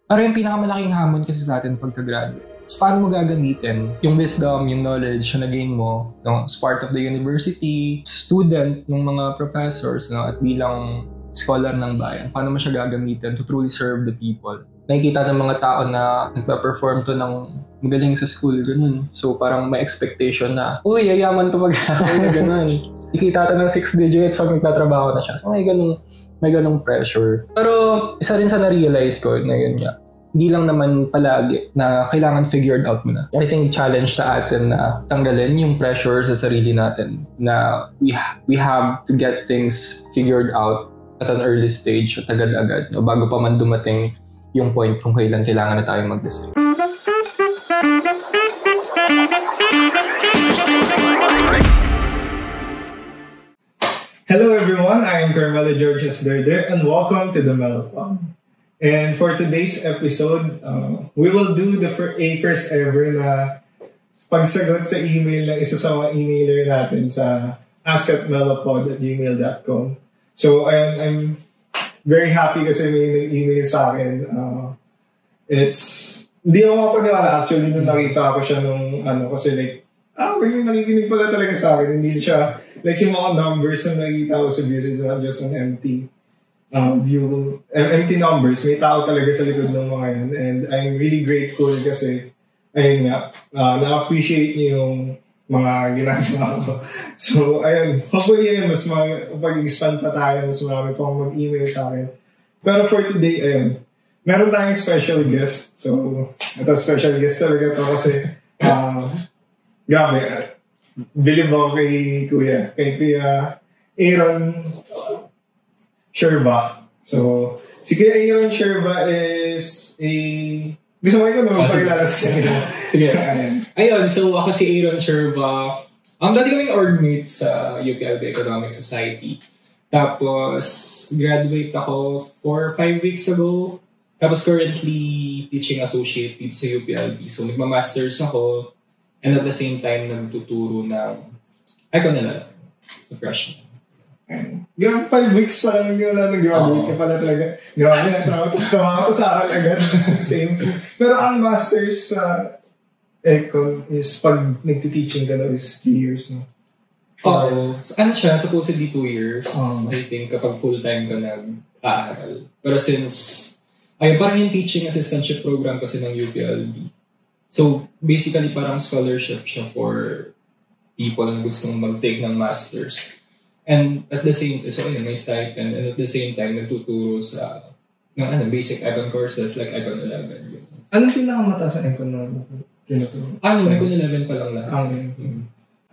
Pero yung pinakamalaking hamon kasi sa atin pagka-graduate, paano mo gagamitin yung wisdom, yung knowledge na nagain mo as part of the university, student ng mga professors, at bilang scholar ng bayan, paano mo siya gagamitin to truly serve the people? Nakikita ng mga tao na nagpa-perform to ng magaling sa school, ganun. So parang may expectation na, uy, yayaman to mag-aaral na ganun. Ikita to ng 6 digits pag nagtatrabaho na siya. So may ganung pressure. Pero isa rin sa na-realize ko na yun nga, hindi lang naman palagi na kailangan figured out mo na. I think challenge sa atin na tanggalin yung pressure sa sarili natin na we have to get things figured out at an early stage at agad-agad bago pa man dumating yung point kung kailan kailangan na tayong mag-decide. Hello everyone, I am Carmelo Georges Derder and welcome to the Melopod. And for today's episode, we will do a first ever na pagsagot sa email ng isa sa mga emailer natin sa ask@melopod@gmail.com. So I'm very happy kasi may nag-email sa akin. Hindi ako mapaniwala actually nung nakita ko siya kasi may nakikinig pala talaga sa akin. Hindi siya, yung mga numbers na nakikita ko sa views is not just an empty empty numbers. May tao talaga sa likod ng mga yun. And I'm really grateful kasi, ayun nga, na-appreciate niyo yung mga ginagawa ko. So, ayun, hopefully mas mag-expand pa tayo, mas marami pang mag-email sa akin. Pero for today, ayun, meron tayong special guest. So, ito special guest talaga to kasi, grabe, bilib ako kay Kuya Aaron Sherba. So, si Kuya Aaron Sherba is gusto mo ikaw naman pakilala sa sila. Sige. Ayun, so ako si Aaron Sherba. Dati kaming org-mate sa UPLB Economic Society. Tapos, graduate ako 4 or 5 weeks ago. Tapos currently teaching associate dito sa UPLB. So, nagma-masters ako. And at the same time, nagtuturo ng sa freshman. Grabe, 5 weeks pa lang nag-graduate ka pala talaga. Grabe na trabaho. Tapos tama ko sa akin agad. Same. Pero ang master's sa Econ is pag nagtiteaching ka na is 3 years. No? Siya? Supposedly 2 years. I think kapag full-time ka nag-aaral. Pero since, parang yung teaching assistantship program kasi ng UPLB. So, basically parang scholarship siya for people na gustong mag-take ng masters. And at the same time, so may stipend, and at the same time, nagtuturo sa basic Econ courses like Econ 11. Anong pinakamataas sa Econ na tinuturo? Econ 11 pa lang lahat.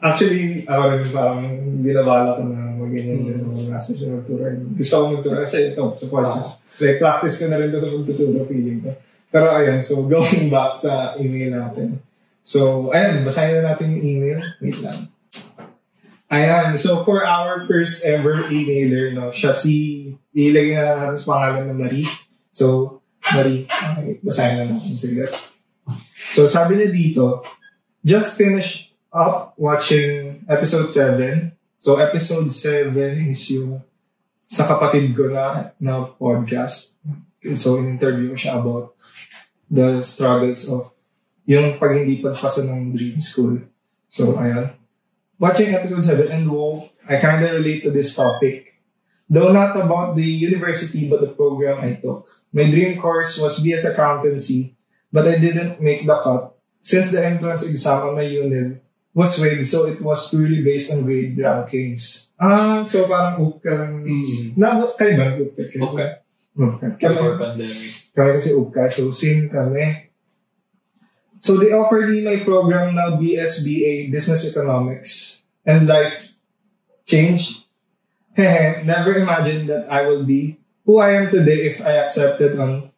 Actually, ako rin parang binabala ko na mag-ganyan din ng masters na magturo. Gusto ko magturo kasi ito, sa podcast. Practice ko na rin ito sa pagtuturo, feeling ko. Pero ayun, so going back sa email natin. So, ayun, basahin na natin yung email. Wait lang. Ayan, so for our first ever emailer, siya ilagay na natin sa pangalan na Marie. So, Marie, basahin na natin sila. So, sabi niya dito, just finished up watching episode 7. So, episode 7 is yung sa kapatid ko na podcast. So, in-interview ko siya about the struggles of yung pag hindi pagpasa ng dream school. So, ayan. Watching episode 7 and I kind of relate to this topic. Though not about the university but the program I took. My dream course was BS Accountancy, but I didn't make the cut since the entrance exam on my unit was waived, so it was purely based on grade rankings. So parang UPCA lang. Kayo ba UPCA? Before pandemic. Kami kasi UPCA, so same kami. So they offered me my program now, BSBA, Business Economics, and life changed. Never imagined that I will be who I am today if I was accepted on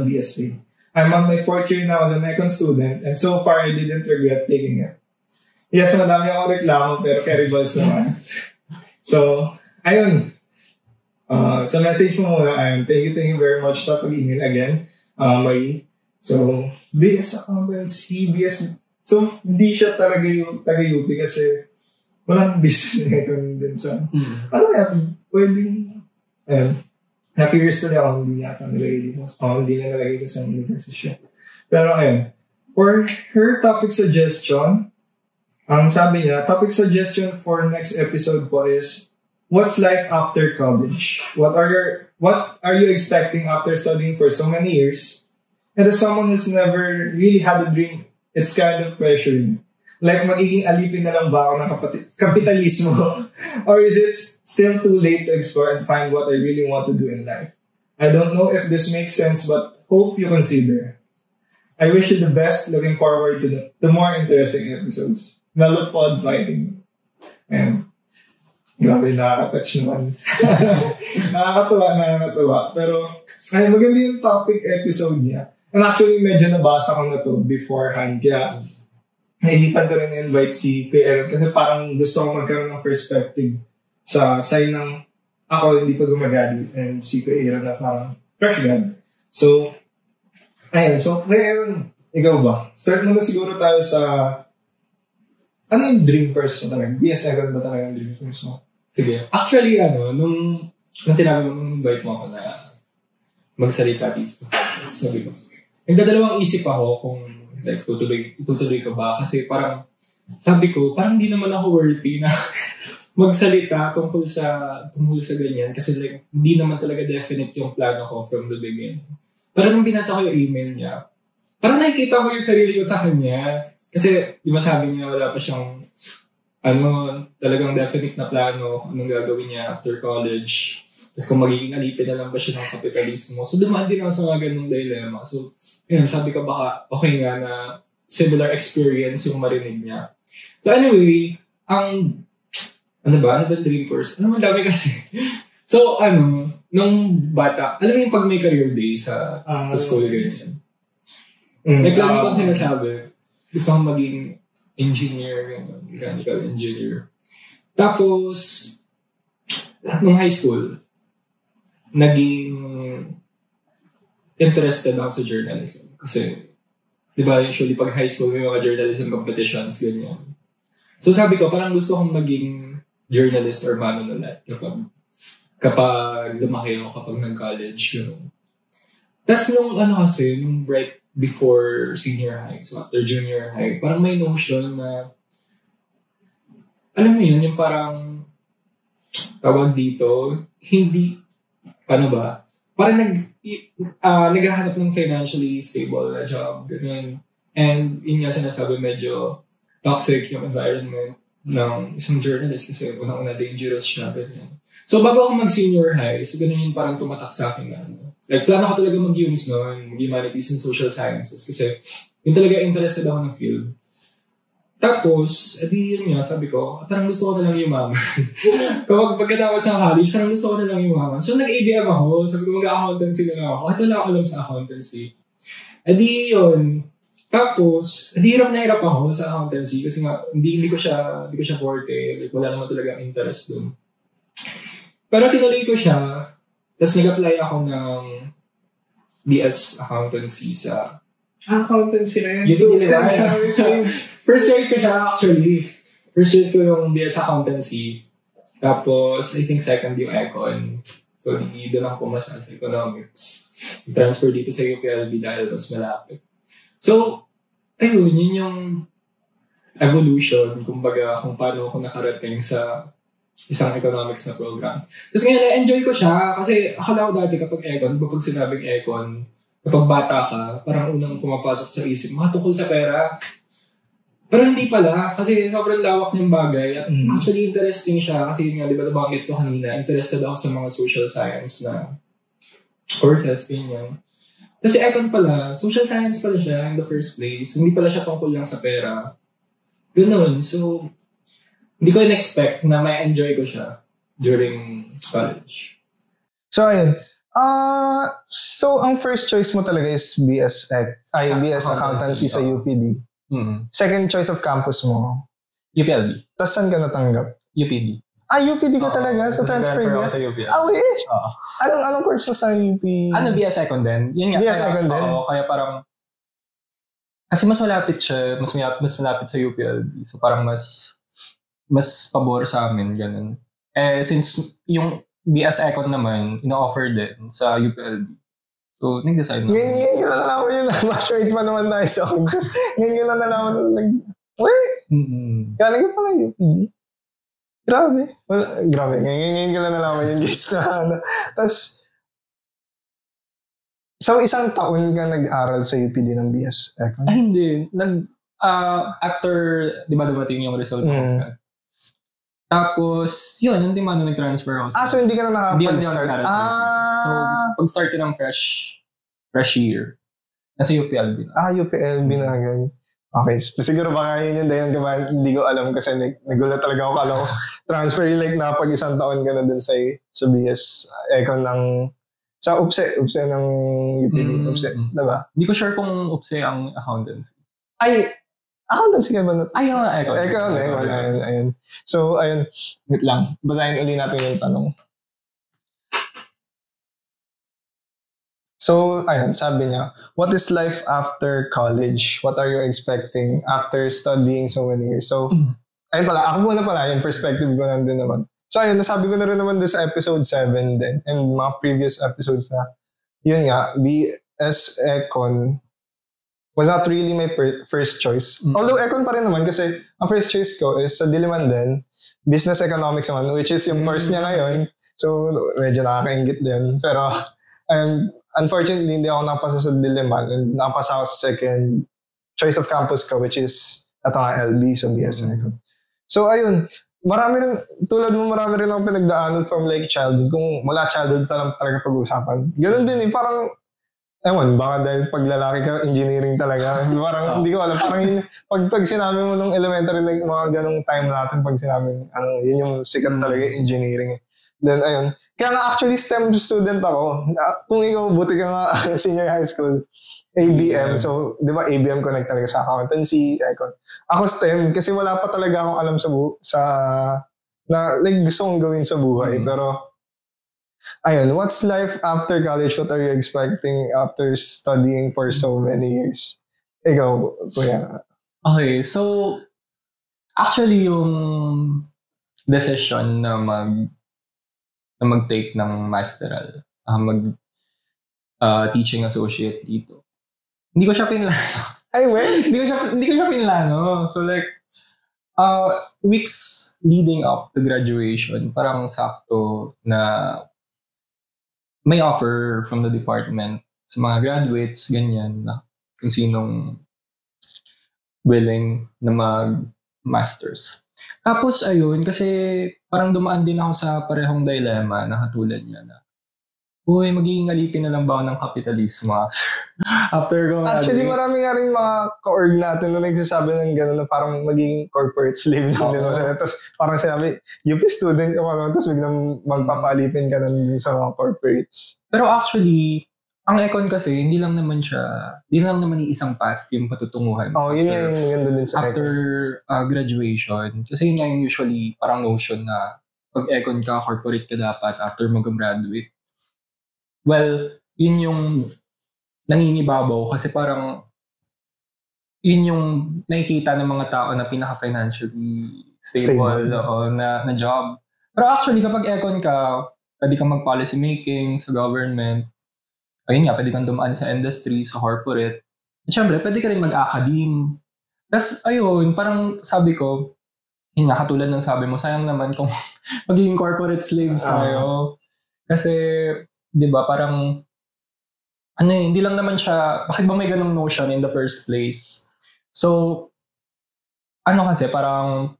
BSA. I'm on my 4th year now as an Econ student, and so far I didn't regret taking it. Yes, madami akong reklamo, pero carry balls naman. So, ayun. Sa message mo muna, thank you very much sa pag-email again, Marie. So, BS Accountancy, BS. So, hindi siya talaga yung taga-UP kasi walang business na ito din sa... Ano yan? Pwedeng... Na-curious tuloy ako, hindi yata nilagay dito. Hindi na nalagay ko sa university. Pero ayun, for her topic suggestion, ang sabi niya, topic suggestion for next episode po is, what's life after college? What are you expecting after studying for so many years? And as someone who's never really had a dream, it's kind of pressuring. Like, magiging alipin na lang ba ako ng kapitalismo? Or is it still too late to explore and find what I really want to do in life? I don't know if this makes sense, but hope you consider. I wish you the best. Looking forward to more interesting episodes. Melopod fighting. And, grabe, nakaka-touch naman. Nakakatuwa. Pero, ay, maganda yung topic episode niya. And actually, medyo nabasa ko na to beforehand. Kaya, naisipan ko rin invite si Kuya Aaron kasi parang gusto ko magkaroon ng perspective sa side ng ako hindi pa gumagraduate and si Kuya Aaron na parang fresh grad. So, ayun. So, Kuya Aaron, ikaw ba? Start muna siguro tayo sa ano yung dream course mo talaga? BS Second ba talaga yung dream course mo? Sige. Actually, nung sinabi mo, nung invite mo ako na magsalita dito, sabi ko, nagdadalawang isip ako kung like, tutuloy ka ba? Kasi parang, sabi ko, parang di naman ako worthy na magsalita tungkol sa ganyan. Kasi like, hindi naman talaga definite yung plano ko from the beginning. Pero nung binasa ko yung email niya, parang nakikita ko yung sarili ko sa kanya. Kasi, di ba sabi niya, wala pa siyang, talagang definite na plano, anong gagawin niya after college. Tapos kung magiging alipin na lang ba siya ng kapitalismo. So, dumaan din ako sa mga ganung dilemma. So, yun, sabi ko baka okay nga na similar experience yung marinig niya. So anyway, ano ba dream course? Ano man dami kasi. So nung bata, alam mo yung pag may career day sa school ganyan. Like lagi ko sinasabi, gusto kong maging engineer, mechanical engineer. Tapos, nung high school, naging interested ako sa journalism. Kasi, di ba, usually pag high school, may mga journalism competitions, ganyan. So sabi ko, parang gusto kong maging journalist or manunulat kapag lumaki ako, kapag nag-college, gano'n. Tapos nung nung right before senior high, so after junior high, parang may notion na, alam mo yun, yung parang, tawag dito, hindi, paano ba? Parang naghahanap ng financially stable na job, ganyan. And yun nga sinasabi, medyo toxic yung environment ng isang journalist kasi unang-una dangerous siya, ganyan. So bago ako mag-senior high, so ganun yung parang tumatak sa akin na like, plano ko talaga mag-UMS noon, mag-humanities and social sciences kasi yun talaga interested ako ng field. Tapos, yun nga, sabi ko, parang gusto ko na lang yumaman. Kapag pagkatapos ng college, parang gusto ko na lang yumaman. So, nag-ABM ako. Sabi ko, mag-accountancy na lang ako. Ito lang ako alam sa accountancy. Yun. Tapos, hirap na hirap ako sa accountancy kasi nga, hindi ko siya forte. Like, wala naman talaga interest dun. Pero tinuloy ko siya. Tapos, nag-apply ako ng BS accountancy sa accountancy na yan. First choice ko siya actually. First choice ko yung BS accountancy. Tapos, I think second yung econ. So, doon ako pumasa sa economics. Transfer dito sa UPLB dahil mas malapit. So, ayun, yun yung evolution, kumbaga, kung paano ako nakarating sa isang economics na program. Tapos ngayon, na-enjoy ko siya kasi akala ko dati kapag econ, kapag sinabing econ, kapag bata ka, parang unang pumapasok sa isip, tungkol sa pera. Pero hindi pala, kasi sobrang lawak ng bagay. At actually, interesting siya. Kasi yun nga, di ba nabanggit ko kanina, interested ako sa mga social science na courses, ganyan. Kasi econ pala, social science pala siya in the first place. Hindi pala siya tungkol lang sa pera. Ganun. So, hindi ko in-expect na may enjoy ko siya during college. So, ayun. So, ang first choice mo talaga is BS Accountancy sa UPD. Mm-hmm. Second choice of campus mo? UPLB. Tapos saan ka natanggap? UPD. UPD ka talaga? So, transfer ako niya? sa UPLB. Wait! Anong course mo sa UP? BS Second din. Yun nga. BS Second din? Oo, kaya parang, kasi mas malapit siya, mas malapit sa UPLB. So, parang mas pabor sa amin, ganun. Since yung BS Econ naman, ina-offer din sa UPLB. So, nag-decide na. Ngayon ko na nalaman yun na match-rate pa naman tayo sa August. Ngayon ko na nalaman na galing ka pala UPD. Grabe. Grabe. Ngayon ko na nalaman yun, guys. Tapos, so isang taon ka nag-aral sa UPD ng BS Econ? Ay, hindi. After, di ba dumating yung result ko? Tapos, yun, hindi man nag-transfer ako. So hindi ka na nakapag-start? So, pag-start ko ng fresh year, nasa UPLB na. UPLB na ganyan. Okay, siguro baka yun yung dayan ka ba? Hindi ko alam kasi nagulat talaga ako. Kala ko transfer like na pag isang taon ka na dun sa BS Econ ng sa UPSE ng UPD. UPSE, diba? Hindi ko sure kung UPSE ang accountancy. Ay, accountancy ka ba? Ay, Econ. Ayun. So, ayun. Wait lang. Basahin ulit natin yung tanong. So, ayun, sabi niya, what is life after college? What are you expecting after studying so many years? So, ayun pala, ako muna pala, yung perspective ko nandun naman. So, ayun, nasabi ko na rin naman sa episode 7 din and mga previous episodes na, yun nga, BS Econ was not really my first choice. Although Econ pa rin naman kasi ang first choice ko is sa Diliman din, business economics naman, which is yung course niya ngayon. So, medyo nakaka-ingit din. Pero, unfortunately, hindi ako napasa sa Diliman and napasa ako sa second choice of campus ko, which is ito nga LB, so BS Econ. So, ayun. Marami rin, tulad mo, marami rin akong pinagdaanan from like childhood. Kung wala childhood pa lang talaga pag-uusapan. Ganun din parang, ewan, baka dahil pag lalaki ka, engineering talaga. Parang, hindi ko alam. Parang yun, pag sinabi mo nung elementary, like mga ganung time natin, pag sinabi, yun yung sikat talaga engineering. Then, ayun. Kaya nga actually STEM student ako. Kung ikaw, buti ka nga senior high school, ABM. So, di ba ABM connect talaga sa accountancy, Econ. Ako STEM, kasi wala pa talaga akong alam na like gusto kong gawin sa buhay. Pero, ayun, what's life after college? What are you expecting after studying for so many years? Ikaw, kuya. Okay, so, actually yung decision na mag-take ng masteral, teaching associate dito. Hindi ko siya pinlano. Ay, wait? Hindi ko siya pinlano. So like, weeks leading up to graduation, parang sakto na may offer from the department sa mga graduates, ganyan, na kung sinong willing na mag-masters. Tapos, ayun, kasi parang dumaan din ako sa parehong dilemma na katulad niya na, uy, magiging alipin na lang ba ako ng kapitalismo after ko? Actually, marami nga rin mga ka-org natin na nagsasabi ng gano'n na parang magiging corporate slave lang din. Tapos parang sinabi, UP student ka pa, tapos biglang magpapalipin ka na din sa mga corporates. Pero actually, ang Econ kasi, hindi lang naman isang path yung patutunguhan. Yun nga yung maganda din sa after graduation. Kasi yun nga yung usually parang notion na pag Econ ka, corporate ka dapat after mag-graduate. Well, yun yung nangingibabaw kasi parang yun yung nakikita ng mga tao na pinaka-financially stable. Na job. Pero actually, kapag Econ ka, pwede kang mag-policy making sa government. Ayun nga, pwede kang dumaan sa industry, sa corporate. At syempre, pwede ka rin mag-academe. Tapos, ayun, parang sabi ko, yun nga, katulad ng sabi mo, sayang naman kung magiging corporate slaves tayo. Kasi, di ba, parang, hindi lang naman siya, bakit ba may ganong notion in the first place? So, kasi, parang,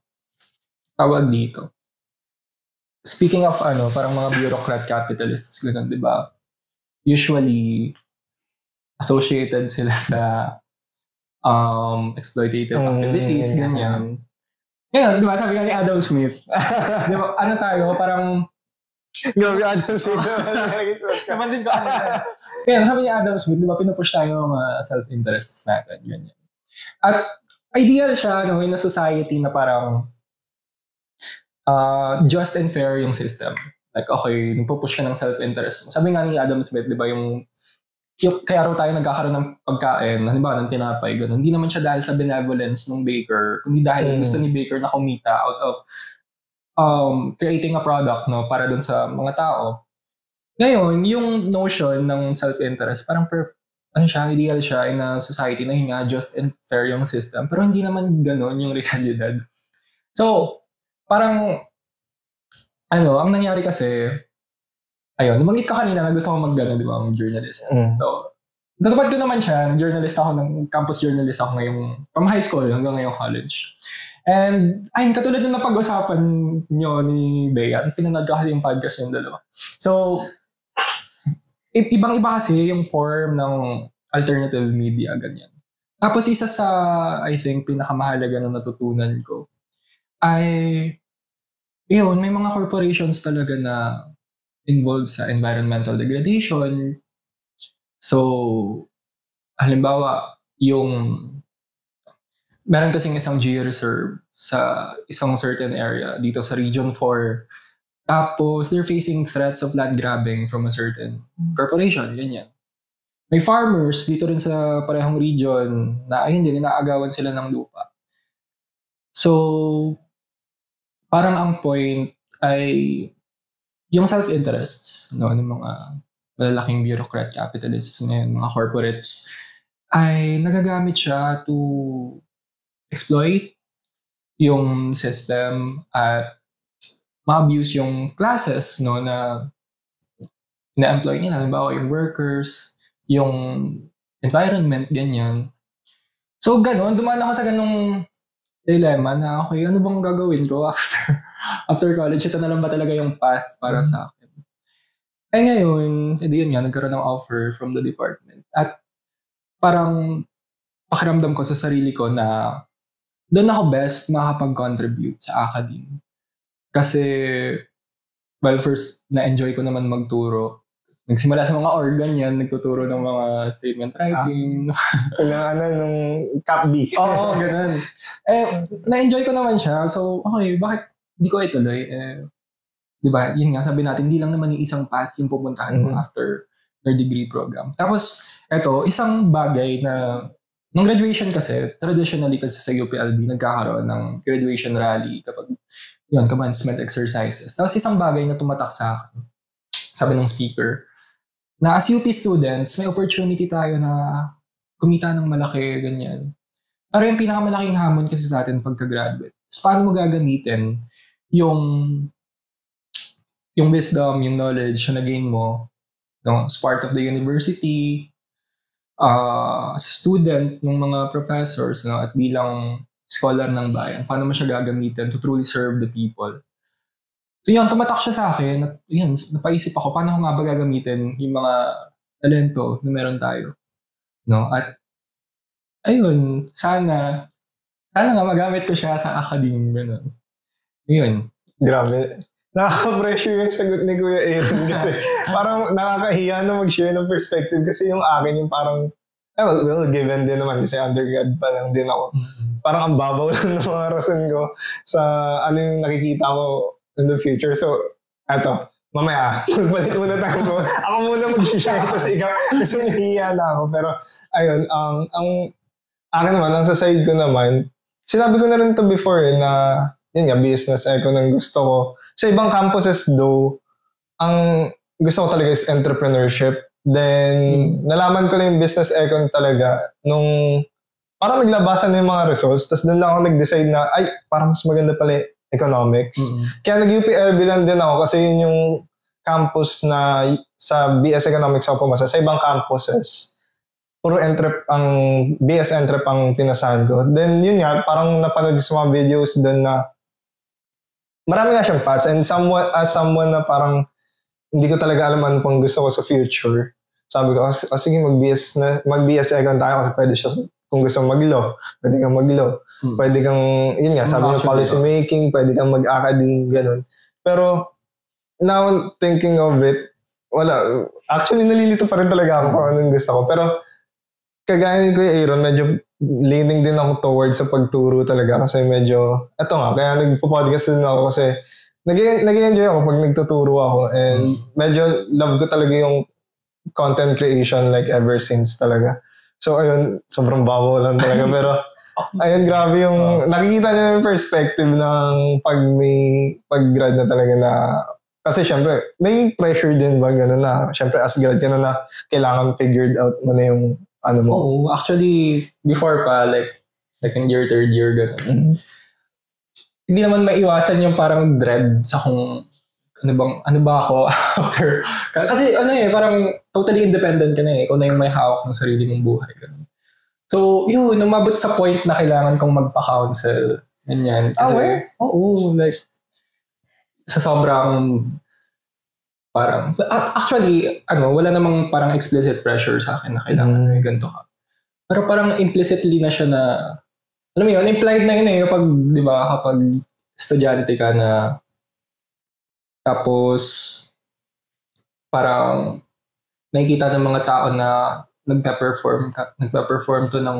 tawag dito. Speaking of, parang mga bureaucrat capitalists, ganun, di ba? Usually, associated sila sa exploitative activities, ganyan. Ngayon, di ba, sabi nga ni Adam Smith, di ba, tayo, parang, Grabe Adam Smith. Napansin ko Kaya sabi ni Adam Smith, di ba, pinupush tayo mga self-interests natin, ganyan. At ideal siya, in a society na parang just and fair yung system. Like, okay, nagpupush ka ng self-interest mo. Sabi nga ni Adam Smith, di ba, yung kaya raw tayo nagkakaroon ng pagkain, halimbawa ng tinapay, gano'n. Hindi naman siya dahil sa benevolence ng baker, kundi dahil gusto ni baker na kumita out of creating a product, no, para dun sa mga tao. Ngayon, yung notion ng self-interest, parang ideal siya in a society na yung just and fair yung system. Pero hindi naman ganun yung realidad. So, parang, ang nangyari kasi, nabanggit ka kanina na gusto ko mag-journalist, di ba, mag-journalist. So, natupad ko naman siya, journalist ako, campus journalist ako ngayong, from high school hanggang ngayong college. And, katulad ng napag-usapan nyo ni Bea, pinanood ko kasi yung podcast yung dalawa. So, ibang-iba kasi yung form ng alternative media, ganyan. Tapos isa sa, I think, pinakamahalaga na natutunan ko ay, may mga corporations talaga na involved sa environmental degradation. So, halimbawa, meron kasing isang georeserve sa isang certain area dito sa Region 4. Tapos, they're facing threats of land grabbing from a certain corporation, ganyan. May farmers dito rin sa parehong region na inaagawan sila ng lupa. So, parang ang point ay yung self-interests, no, ng mga malalaking bureaucrat capitalists ngayon, mga corporates, ay nagagamit siya to exploit yung system at ma-abuse yung classes, no, na na-employ nila. Halimbawa, yung workers, yung environment, ganyan. So, dumaan ako sa ganung dilemma na, okay, ano bang gagawin ko after college? Ito na lang ba talaga yung path para sa akin? Ngayon, yun nga, nagkaroon ng offer from the department. At parang pakiramdam ko sa sarili ko na doon ako best makapag-contribute sa academe. Kasi, first, na-enjoy ko naman magturo. Nagsimula sa mga organ yan, nagtuturo ng mga statement writing. Nung CAPB. Oo, ganun. Na-enjoy ko naman siya. So, okay, bakit di ko ituloy? Di ba, yun nga, sabi natin, hindi lang naman yung isang path yung pupuntahan mo after your degree program. Tapos, isang bagay na, nung graduation kasi, traditionally kasi sa UPLB, nagkakaroon ng graduation rally kapag commencement exercises. Tapos isang bagay na tumatak sa akin, sabi ng speaker, na as UP students, may opportunity tayo na kumita ng malaki, ganyan. Pero yung pinakamalaking hamon kasi sa atin pagka-graduate is paano mo gagamitin yung wisdom, yung knowledge na gain mo, no, as part of the university, as a student ng mga professors, no, at bilang scholar ng bayan, paano mo siya gagamitin to truly serve the people. So yun, tumatak siya sa akin at yun, napaisip ako, paano ko nga ba gagamitin yung mga talento na meron tayo. No? At ayun, sana nga magamit ko siya sa academe. Ganun. Yun. Grabe. Nakaka-pressure yung sagot ni Kuya Aaron kasi parang nakakahiya na mag-share ng perspective kasi yung akin yung parang given din naman kasi undergrad pa lang din ako. Parang ang babaw lang ng mga rason ko sa ano yung nakikita ko in the future. So, mamaya, magbalik muna tayo. Ako muna mag-share kasi ikaw, kasi nahihiya na ako. Pero, ayun, ang akin naman, ang sa side ko naman, sinabi ko na rin to before na, yun nga, business eco ng gusto ko. Sa ibang campuses though, ang gusto ko talaga is entrepreneurship. Then, nalaman ko lang yung business econ talaga nung parang naglabasan na yung mga results. Tapos doon lang ako nag-decide na, parang mas maganda pala economics. Kaya nag-UPLB lang din ako kasi yun yung campus na sa BS Economics ako pumasa. Sa ibang campuses, puro ang BS Entrep ang pinasahan ko. Then yun nga, parang napanood sa mga videos doon na marami nga siyang paths. And as someone na parang hindi ko talaga alam ano pang gusto ko sa future. Sabi ko, sige mag-BS Econ tayo kasi pwede siya, kung gusto mong mag-law, pwede kang mag-law. Pwede kang, yun nga, sabi niyo policy making, pwede kang mag-academe, ganun. Pero, now thinking of it, wala. Actually, nalilito pa rin talaga ako kung anong gusto ko. Pero, kagaya ni Kuya Aaron, medyo leaning din ako towards sa pagturo talaga kasi medyo, eto nga, kaya nagpo-podcast din ako kasi nag-enjoy ako pag nagtuturo ako and medyo love ko talaga yung content creation like ever since talaga. So ayun, sobrang bawo lang talaga pero Ayun, grabe yung, nakikita niyo yung perspective ng pag-grad na talaga na, kasi syempre, may pressure din ba gano'n na, syempre as grad ka na kailangan figured out mo na yung ano mo. Oo, actually, before pa, like, second year, third year, gano'n. Hindi naman maiwasan yung parang dread sa kung ano ba ako after. Kasi parang totally independent ka na eh. Ikaw na yung may hawak ng sarili mong buhay. Ganun. So, yun, umabot sa point na kailangan kong magpa-counsel. Ganyan. Kasi, oo, like, sa sobrang, parang, actually, wala namang parang explicit pressure sa akin na kailangan na ganito ka. Pero parang implicitly na siya na, alam mo yun, implied na yun eh, kapag, di ba, kapag estudyante ka na, tapos, parang, nakikita ng mga tao na, nagpa-perform to ng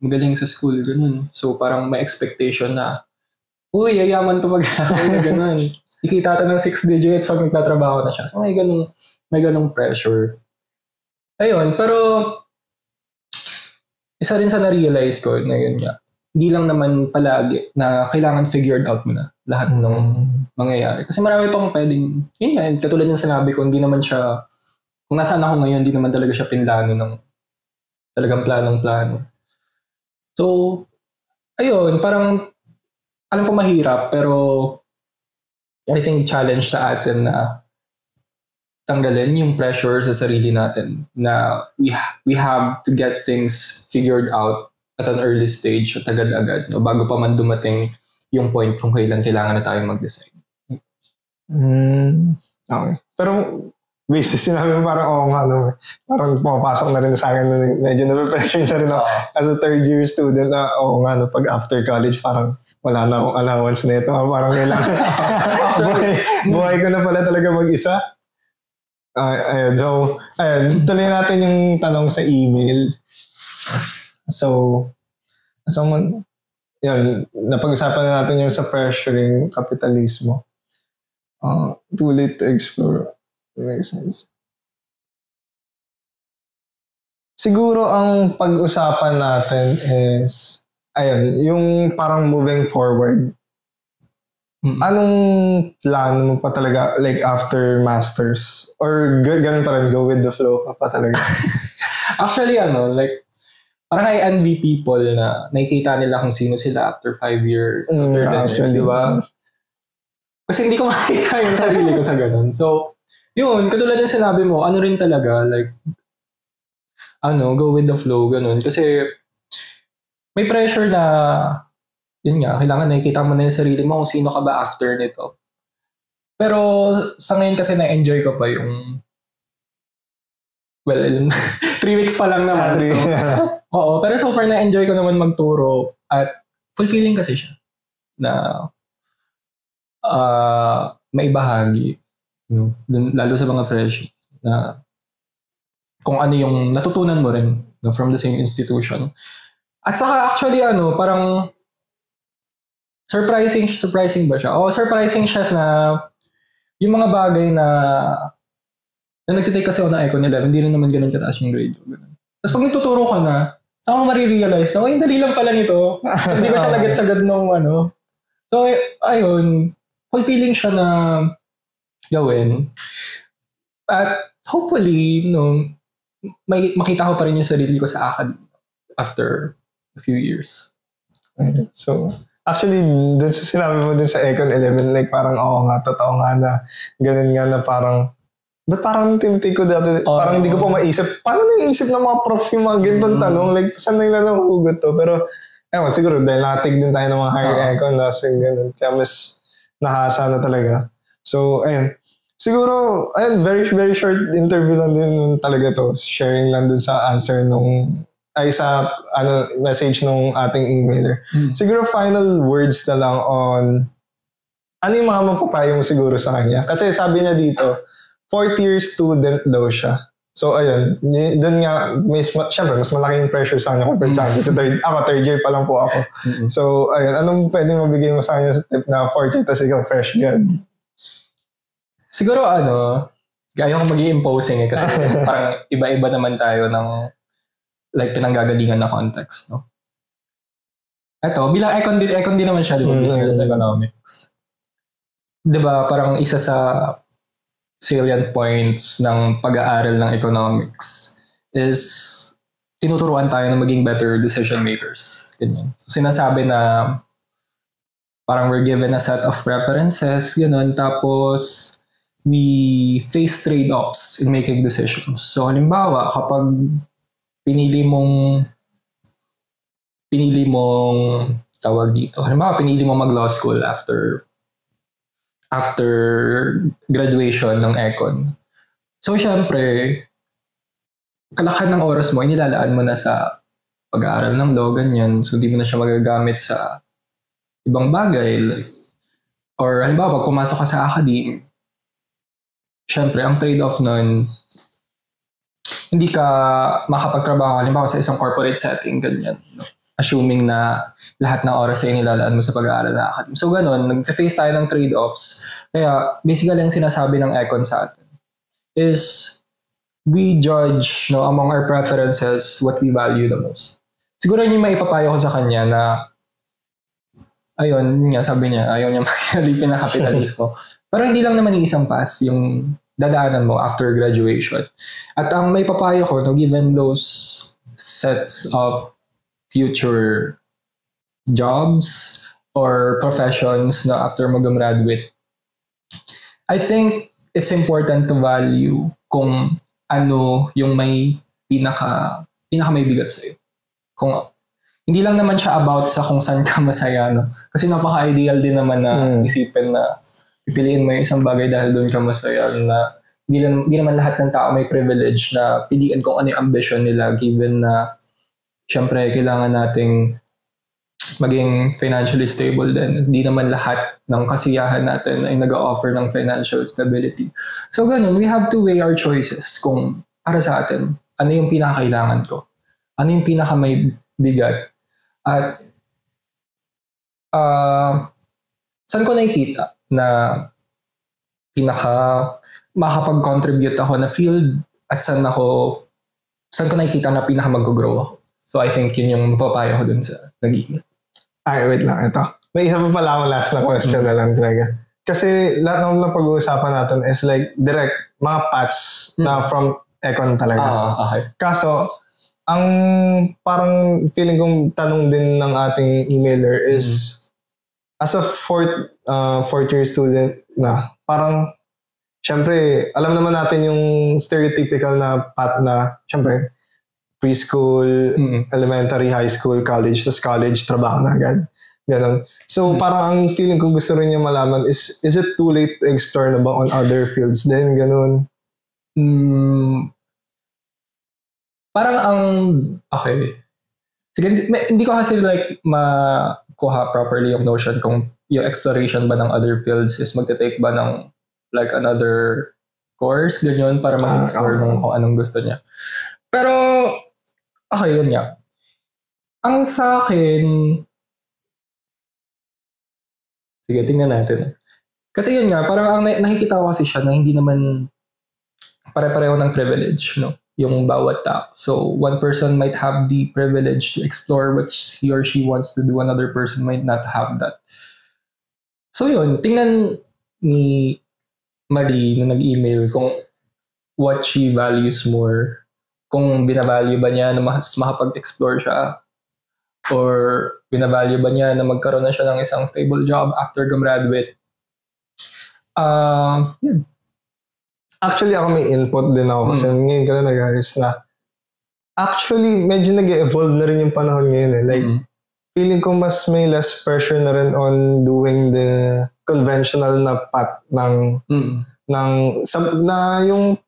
magaling sa school, ganun. So, parang may expectation na, uy, yayaman to mag-aaral, ganun. Ikita to ng 6 digits pag nagtatrabaho na siya. So, may ganung pressure. Ayun, pero, isa rin sa na-realize ko na yun nga, hindi lang naman palagi na kailangan figured out mo na lahat ng mangyayari. Kasi marami pang pwedeng, yun nga, katulad ng sinabi ko, hindi naman siya, kung nasaan ako ngayon, hindi naman talaga siya pinlano ng talagang planong-plano. So, ayun, parang alam ko mahirap, pero I think challenge sa atin na tanggalin yung pressure sa sarili natin na we have to get things figured out at an early stage at agad-agad bago pa man dumating yung point kung kailan kailangan na tayo mag-decide. Okay. Pero based sinabi mo parang parang pumapasok na rin sa akin na medyo na-pressure na rin ako as a third year student na pag after college parang wala na akong allowance na ito. Parang kailangan buhay ko na pala talaga mag-isa. So, tuloy natin yung tanong sa email. So yun, napag-usapan na natin yung sa pressuring kapitalismo. Too late to explore. Makes sense. Siguro ang pag-usapan natin is, yung parang moving forward. Anong plano mo pa talaga, like after masters? Or ganun pa rin, go with the flow ka pa talaga? Actually, like, parang I envy people na nakikita nila kung sino sila after 5 years, after 10 years, di ba? Kasi hindi ko makikita yung sarili ko sa ganun. So, yun, katulad ng sinabi mo, ano rin talaga, like, go with the flow, ganun. Kasi, may pressure na, yun nga, kailangan nakikita mo na yung sarili mo kung sino ka ba after nito. Pero, sa ngayon kasi na-enjoy ko pa yung, 3 weeks pa lang naman. Oo, pero so far na-enjoy ko naman magturo at fulfilling kasi siya na maibahagi. Lalo sa mga fresh na kung ano yung natutunan mo rin from the same institution. At saka actually parang surprising ba siya? Surprising siya na yung mga bagay na nagtitake kasi ako ng Econ 11, hindi rin naman ganun kataas yung grade ko. Tapos pag nagtuturo ka na, saan mo marirealize na, dali lang pala nito. Hindi ba siya sagad nung So, ayun, fulfilling siya na gawin. At hopefully, makita ko pa rin yung sarili ko sa academy after a few years. Okay. So, actually, dun sa sinabi mo dun sa Econ 11, like parang totoo nga na ganun nga na parang ba't parang tinitake ko dati, parang hindi ko pa maisip. Paano naiisip ng mga prof yung mga ganitong tanong? Like, saan nila nahuhugot to? Pero, siguro dahil natig din tayo ng mga higher econ, ganun. Kaya mas nahasa na talaga. So, ayun. Siguro, very, very short interview lang din talaga to. Sharing lang dun sa answer sa message nung ating emailer. Siguro, final words na lang on ano yung mga mapapayo mo siguro sa kanya. Kasi sabi niya dito, 4th year student daw siya. So, ayun. Doon nga, syempre, mas malaking pressure sa kanya compared sa akin. Third year pa lang po ako. So, ayun. Anong pwede mabigay mo sa kanya sa tip na 4th year tapos ikaw fresh grad? Siguro, ayaw ko mag-i-imposing kasi parang iba-iba naman tayo ng like pinanggagalingan na context, no? Eto, bilang econ din naman siya, di ba? Business economics. Di ba, parang isa sa salient points ng pag-aaral ng economics is tinuturuan tayo na maging better decision makers. Ganyan. So, sinasabi na parang we're given a set of preferences, gano'n. Tapos, we face trade-offs in making decisions. So, halimbawa, kapag pinili mong tawag dito. Halimbawa, pinili mong mag-law school after graduation ng econ. So, syempre, kalakhan ng oras mo, inilalaan mo na sa pag-aaral ng law, ganyan. So, di mo na siya magagamit sa ibang bagay. Like, or halimbawa, pag pumasok ka sa academe, syempre, ang trade-off nun, hindi ka makapagtrabaho, halimbawa sa isang corporate setting, ganyan. No? Assuming na lahat ng oras ay nilalaan mo sa pag-aaral na academy. So ganun, nag-face tayo ng trade-offs. Kaya basically ang sinasabi ng econ sa atin is we judge among our preferences what we value the most. Siguro yun yung maipapayo ko sa kanya na ayun, nga sabi niya, ayaw niya makalipin na capitalist ko. Pero hindi lang naman isang path yung dadaanan mo after graduation. At ang maipapayo ko, given those sets of future jobs or professions na after mo gumraduate, I think it's important to value kung ano yung may pinaka may bigat sa'yo. Kung hindi lang naman siya about sa kung saan ka masaya, no? Kasi napaka-ideal din naman na isipin na pipiliin mo yung isang bagay dahil doon ka masaya, na hindi naman lahat ng tao may privilege na piliin kung ano yung ambition nila, given na syempre, kailangan nating maging financially stable din. Hindi naman lahat ng kasiyahan natin ay nag-offer ng financial stability. So, ganun, we have to weigh our choices kung para sa atin, ano yung pinakailangan ko? Ano yung pinaka may bigat? At saan ko nakikita na pinaka makapag-contribute ako na field at saan ko nakikita na pinaka mag-grow ako? So I think yun yung mapapayo ko dun sa nag-email. Ay, wait lang. Ito. May isa pa pala akong last na question na lang talaga. Kasi lahat ng pag-uusapan natin is like direct, mga paths na from econ talaga. Okay. Kaso, ang parang feeling kong tanong din ng ating emailer is as a fourth year student na parang syempre, alam naman natin yung stereotypical na path na syempre, preschool, elementary, high school, college, tapos college, trabaho na agad. Ganon. So, parang ang feeling ko gusto rin niya malaman is it too late to explore na ba on other fields din? Ganon. Okay. Sige, hindi ko kasi like makuha properly yung notion kung yung exploration ba ng other fields is magte-take ba ng like another course, ganyan, para mag-explore kung anong gusto niya. Pero, okay, yun nga. Ang sa akin, sige, tingnan natin. Kasi yun nga, parang ang nakikita ko kasi siya na hindi naman pare-pareho ng privilege, no? Yung bawat tao. So, one person might have the privilege to explore what he or she wants to do. Another person might not have that. So, yun. Tingnan ni Marie na nag-email kung what she values more. Kung binavalue ba niya na mas makapag-explore siya, or binavalue ba niya na magkaroon na siya ng isang stable job after gumraduate. Yun. Actually, ako may input din ako kasi ngayon ka na nag-realize na actually, medyo nag-evolve na rin yung panahon ngayon eh. Like, feeling ko mas may less pressure na rin on doing the conventional na path ng yung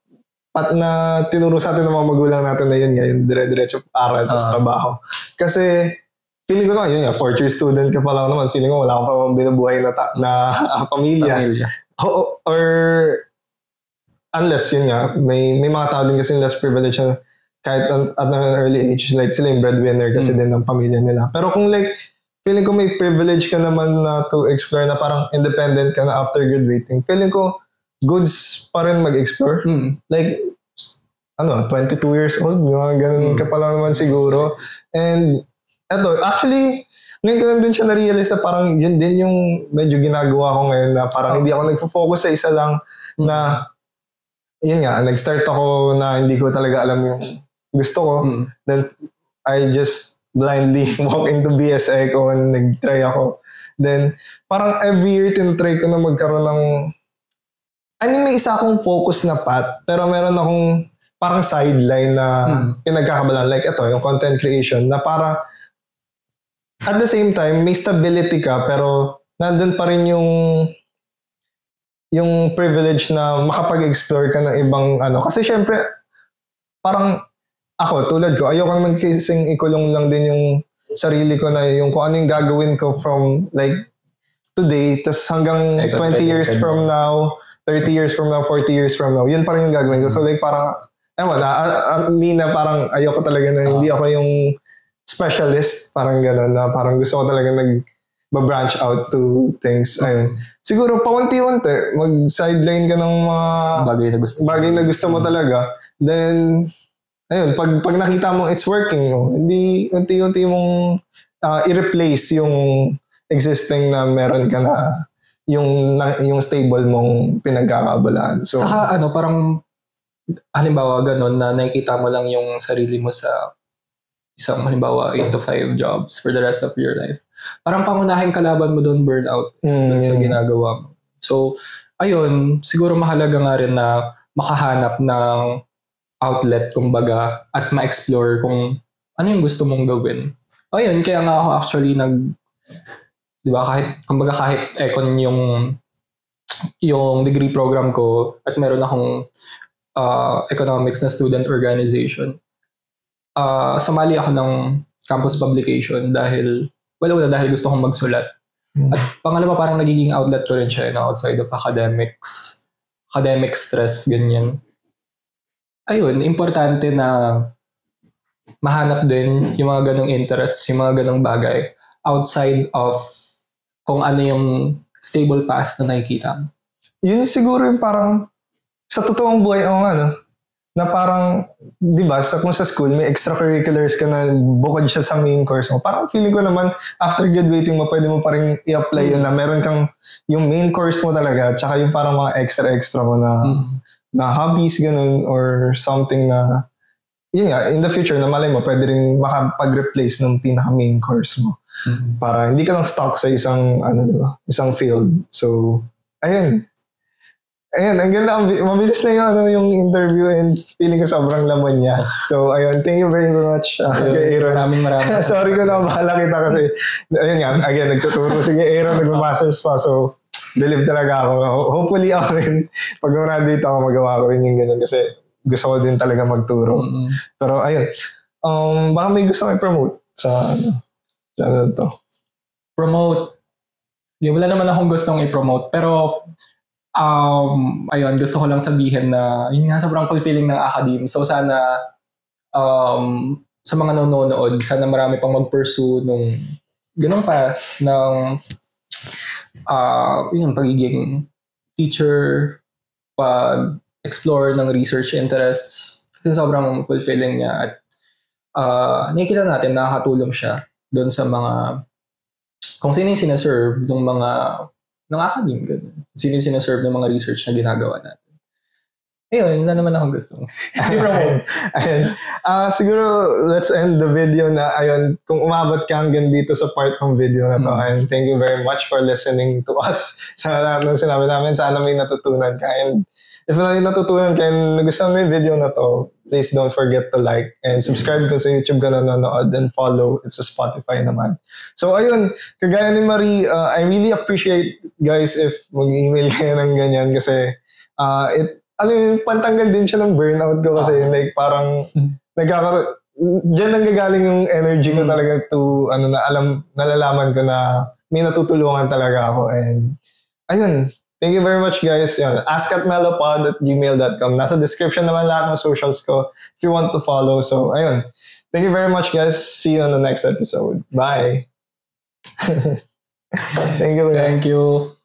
path na tinuro sa atin ng mga magulang natin na yun nga, yung dire-diretso aral tapos trabaho. Kasi feeling ko naman, yun nga, fourth year student ka pa lang naman, feeling ko wala ka pa binubuhay na pamilya. Or unless yun nga, may mga tao din kasi less privilege kahit at an early age, like sila yung breadwinner kasi din ng pamilya nila. Pero kung like, feeling ko may privilege ka naman na to explore na parang independent ka na after graduating, feeling ko goods pa rin mag-explore. Like, 22 years old, ganun ka pa lang naman siguro. And, eto, actually, ngayon ko lang din siya na-realize na parang yun din yung medyo ginagawa ko ngayon na parang hindi ako nagfo-focus sa isa lang na yun nga, nag-start ako na hindi ko talaga alam yung gusto ko. Then, I just blindly walk into BSEC o nag-try ako. Then, parang every year tinatry ko na magkaroon ng may isa akong focus na path, pero meron akong parang sideline na pinagkakabalan. Like ito, yung content creation, na para at the same time, may stability ka, pero nandun pa rin yung privilege na makapag-explore ka ng ibang ano. Kasi syempre, parang ako, tulad ko, ayoko naman kasing ikulong lang din yung sarili ko na yung kung ano yung gagawin ko from like today, tas hanggang 20 years from now, 30 years from now, 40 years from now, yun pa rin yung gagawin ko. So like parang, na parang ayoko talaga na hindi ako yung specialist, parang gano'n, na parang gusto ko talaga nag-branch out to things. Ayun. Siguro paunti-unti, mag-sideline ka ng mga bagay na gusto mo talaga. Then, ayun, pag nakita mo it's working, hindi unti-unti mong i-replace yung existing na meron ka na yung stable mong pinagkakabalaan. So, saka parang halimbawa ganun na nakikita mo lang yung sarili mo sa isang halimbawa 8 to 5 jobs for the rest of your life. Parang pangunahing kalaban mo doon burnout doon sa ginagawa mo. So, ayun, siguro mahalaga nga rin na makahanap ng outlet kumbaga at ma-explore kung ano yung gusto mong gawin. Ayun, kaya nga ako actually di ba, kahit econ yung degree program ko at meron akong economics na student organization. Sumali ako ng campus publication dahil gusto kong magsulat. At pangalawa, parang nagiging outlet ko rin siya outside of academic stress, ganyan. Ayun, importante na mahanap din yung mga ganong interests, yung mga ganong bagay outside of kung ano yung stable path na nakikita mo. Yun siguro yung parang sa totoong buhay na parang, di ba, kung sa school may extracurriculars ka na bukod siya sa main course mo. Parang feeling ko naman after graduating mo, pwede mo pa rin i-apply yun na meron kang yung main course mo talaga tsaka yung parang mga extra mo na hobbies, ganun, or something na yun nga, in the future, na malay mo, pwede rin makapag-replace ng pinaka-main course mo. Para hindi ka lang stuck sa isang field. So, ayun, ang ganda. Mabilis na yung interview and feeling ko sobrang laman niya. So, ayun, thank you very much kay Aaron. Maraming. Sorry ko na bahala kita kasi, ayun nga, again, nagtuturo. Sige, Aaron, nag-masters pa. So, believe talaga ako. Hopefully ako rin, pag graduate ako, magawa ko rin yung ganyan kasi gusto ko din talaga magturo. Pero, ayun, baka may gusto ko i-promote sa channel to. Promote. Wala naman akong gustong i-promote. Pero, ayun, gusto ko lang sabihin na yun nga, sobrang fulfilling ng academe. So, sana sa mga nanonood, sana marami pang mag-pursue nung ganong path ng yung pagiging teacher, pag-explore ng research interests. Kasi sobrang fulfilling niya at nakikita natin nakakatulong siya doon sa mga kung sino yung sinaserve ng academe, sino yung sinaserve ng mga research na ginagawa natin. Ayun, wala naman akong gusto. Ayun. Siguro, let's end the video na, ayun, kung umabot ka hanggang dito sa part ng video na to, and thank you very much for listening to us. Sa lahat ng sinabi namin, sana may natutunan ka. And if may natutunan ka and nagustuhan mo yung video na to, please don't forget to like and subscribe kung sa YouTube ka nanonood and follow if sa Spotify naman. So ayun, kagaya ni Marie, I really appreciate guys if mag-email kayo ng ganyan kasi pantanggal din siya ng burnout ko kasi like parang diyan nanggagaling yung energy ko talaga to nalalaman ko na may natutulungan talaga ako. And ayun, thank you very much guys. Yan, ask@mellowpod@gmail.com. Nasa description naman lahat ng socials ko if you want to follow. So ayun, thank you very much guys. See you on the next episode. Bye. Thank you. Thank you.